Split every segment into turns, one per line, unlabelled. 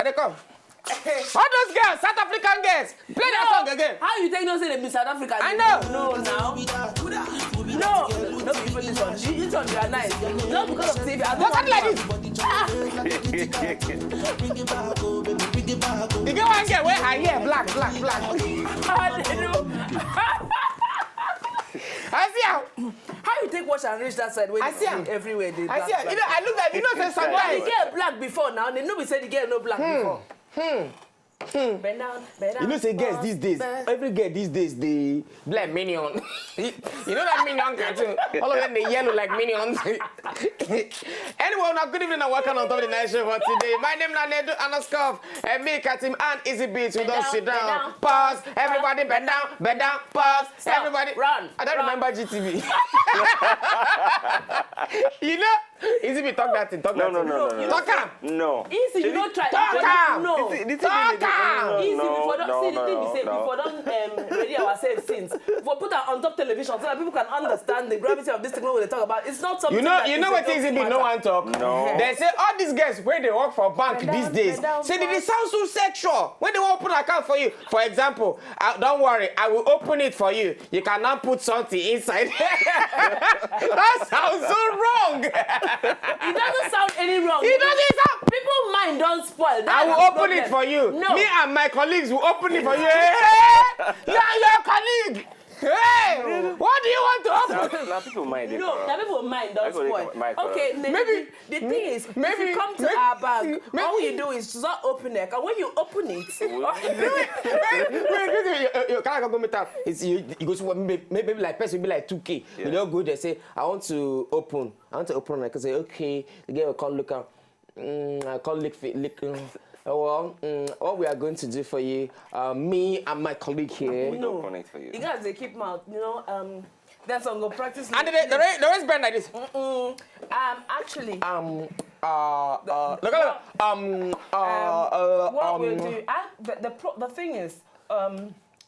they come. All those girls, South African girls, play that song again.
How you think those say they be South African?
I know.
No, now. No, not even this one. This one they are nice. Not because of TV.
What's that like this? You get one girl where her hair black. I see how.
How you take watch and reach that side? When
I see how.
Everywhere they.
I see how. You know, I look like say sometimes.
The girl black before now. They know we say the girl no black before. Bend down.
You know, say girls these days, every girl these days, they black minion. You know that minion cartoon? All of them, they yellow like minions. Anyway, now good evening and welcome on top of the night show for today. My name is Nedu and me, Katim and IzyBeatz. We don't sit down, pause, everybody bend down, pause, everybody
run.
I don't remember GTV. You know, IzyBeatz talk that thing, talk that thing.
No.
Talk him.
No.
Easy, you don't try.
Talk him.
No.
Talk him.
Easy, before don't see the thing we say before don't ready ourselves since. For put that on top television so that people can understand the gravity of this thing when they talk about. It's not something.
You know what IzyBeatz no one talk.
No.
They say all these guys when they work for bank these days, say they sound so sexual when they want to open an account for you. For example, don't worry, I will open it for you. You cannot put something inside. That sounds so wrong.
It doesn't sound any wrong.
It doesn't sound.
People's mind don't spoil.
I will open it for you.
No.
Me and my colleagues will open it for you. Hey, your colleague. Hey, what do you want to open?
Now people mind it.
No, now people mind don't spoil. Okay,
maybe
the thing is, if you come to our bank, all you do is just open it, and when you open it,
you can't go meet up. You go to maybe like person be like 2K. You don't go there say I want to open. And I can say okay. The girl will call look out. I call lick. Well, what we are going to do for you, me and my colleague here.
We don't connect for you.
You guys, they keep mouth, you know. Then some go practice.
And the rest bend like this.
Actually. What we'll do. The thing is,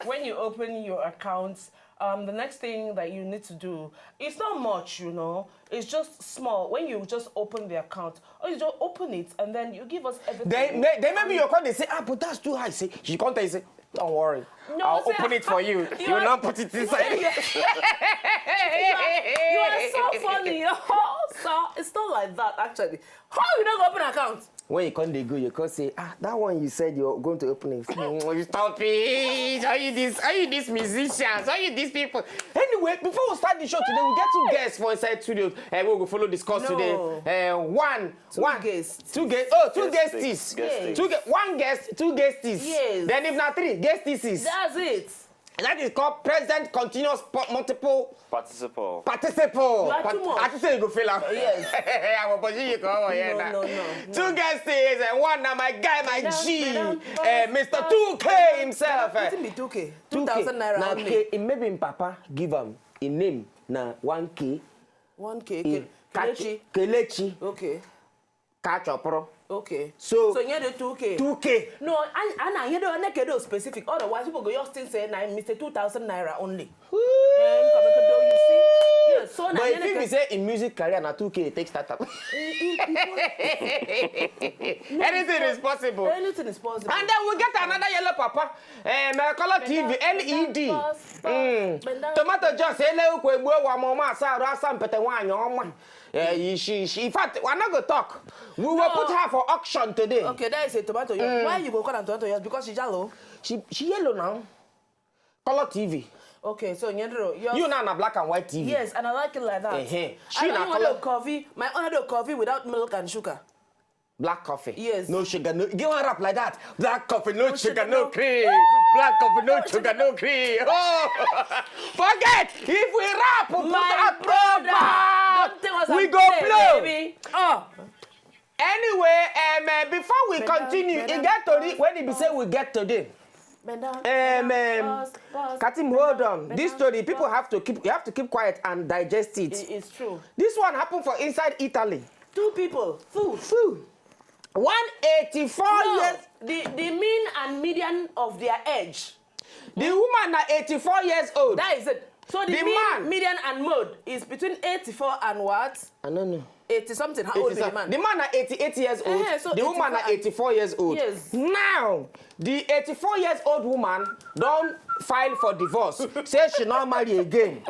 when you open your accounts, the next thing that you need to do, it's not much, you know. It's just small. When you just open the account, or you just open it and then you give us everything.
They maybe your call, they say, but that's too high. Say, you can't say, don't worry.
No,
I'll open it for you. You will not put it inside.
You are so funny. So it's not like that, actually. How you don't open an account?
When you can't go, you can't say, that one you said you're going to open it. Stop it. Are you these musicians? Are you these people? Anyway, before we start the show today, we get 2 guests for inside studios. We will follow this course today. One guest. 2 guests. Oh, 2 guesties.
Yes.
1 guest, 2 guesties.
Yes.
Then if not 3, guesties.
That's it.
That is called present continuous multiple
participle.
You are too much.
I just say you go fill out.
Yes.
I will push you come over here now.
No.
2 guesties and one now my guy, my G, Mr. 2K himself.
It be 2K. 2,000 naira
now,
only.
maybe in Papa give him a name na 1K.
1K.
Kelechi.
Okay.
Kachopro.
Okay.
So
you do 2K.
2K.
No, and you don't make it specific. Otherwise, people go just still say, Mr. 2,000 naira only. You see? Yes. So
but if you say in music career na 2K, it takes startup. Anything is possible.
Anything is possible.
And then we get another yellow papa. Color TV, LED. Tomato juice, in fact, we're not going to talk. We will put her for auction today.
Okay, that is a tomato. Why you go call her tomato? Because she's yellow.
She yellow now. Color TV.
Okay, so
you now na black and white TV.
Yes, and I like it like that.
She na
color coffee. My own do coffee without milk and sugar.
Black coffee.
Yes.
No sugar, no. Give one rap like that. Black coffee, no sugar, no cream. Black coffee, no sugar, no cream. Oh, forget. If we rap, we we go blow.
Baby. Oh.
Anyway, before we continue, it get to the when it be say we get today. Katim, hold on. This story, people have to keep quiet and digest it.
It's true.
This one happened for inside Italy.
2 people. Food.
184 years.
The mean and median of their age.
The woman are 84 years old.
That is it. So the
man,
median and mode is between 84 and what?
I don't know.
80 something. How old is the man?
The man are 88 years old.
So
the woman are 84 years old.
Yes.
Now, the 84 years old woman don't file for divorce. Say she not marry again.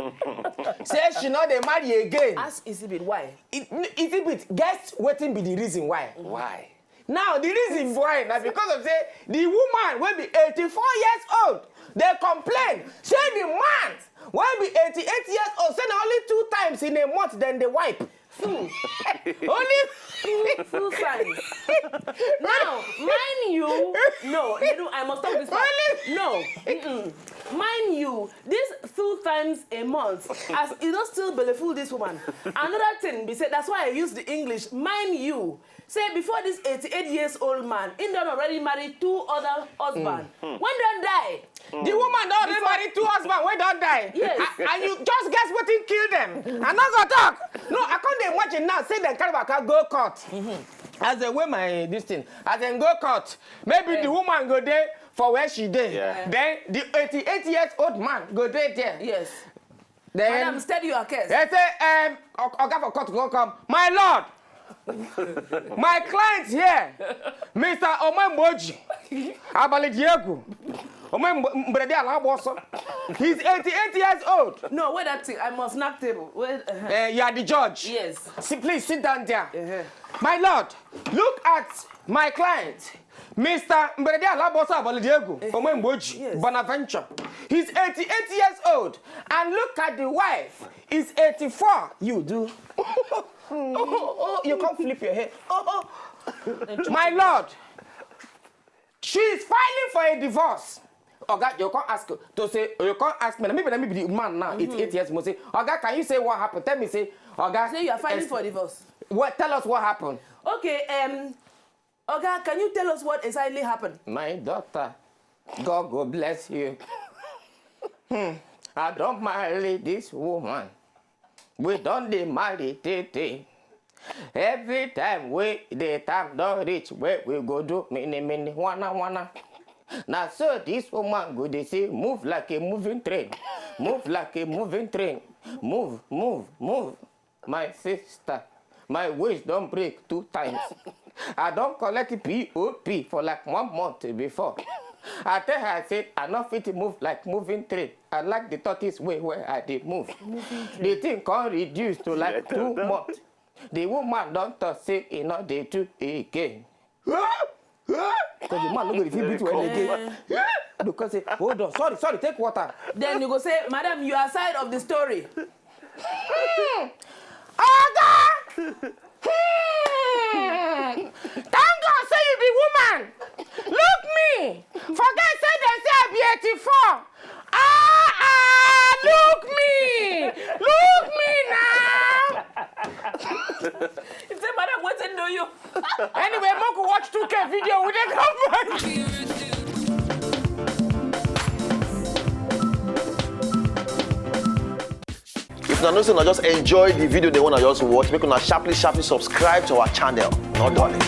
Say she not they marry again.
Ask IzyBeatz why?
IzyBeatz, guess waiting be the reason why.
Why?
Now, the reason why is because of say the woman will be 84 years old. They complain. Say the man will be 88 years old. Say only 2 times in a month, then they wipe. Only
full size. Now, mind you, no, I must stop this part. No, mind you, this 2 times a month, as you don't still believe this woman. Another thing, be said, that's why I use the English. Mind you, say before this 88 years old man, he done already married 2 other husbands. When don't die?
The woman don't already married 2 husbands. When don't die?
Yes.
And you just guess what he killed them. I'm not gonna talk. No, I can't imagine now. Say them carry back go court. As a way my this thing. As in go court. Maybe the woman go there for where she did.
Yeah.
Then the 88 years old man go there.
Yes.
Then
Madam, steady your case.
They say, Oga for court go come. My lord. My client here, Mr. Omemboji, Abali Diego. He's 88 years old.
No, wait that thing. I must knock table. Wait,
you are the judge.
Yes.
Please sit down there. My lord, look at my client, Mr. Omemboji Bonaventure. He's 88 years old. And look at the wife. He's 84. You do. You can't flip your head. My lord, she's filing for a divorce. Oga, you can't ask to say, you can't ask me. Maybe the man now, it's 8 years. Say, Oga, can you say what happened? Tell me, say, Oga.
Say you are filing for divorce.
What? Tell us what happened.
Okay, Oga, can you tell us what exactly happened?
My daughter, God bless you. I don't marry this woman. We don't marry Tete. Every time the time don't reach where we go do many wanna. Now so this woman go they say move like a moving train. Move like a moving train. Move. My sister, my waist don't break 2 times. I don't collect POP for like 1 month before. I tell her, I said, I not fit to move like moving train. I like the tortoise way where I did move. The thing can reduce to like 2 months. The woman don't talk, say, you know, they do again. Because the man look at the people again. Because say, hold on, sorry, take water.
Then you go say, madam, you are side of the story.
Thank God say you be woman. Look me. Forget say they say I be 84. Look me now.
You say, madam, what do you?
Anyway, Moko watch 2K video when they come back.
If you don't just enjoy the video they want to just watch, make sure sharply subscribe to our channel. Not darling.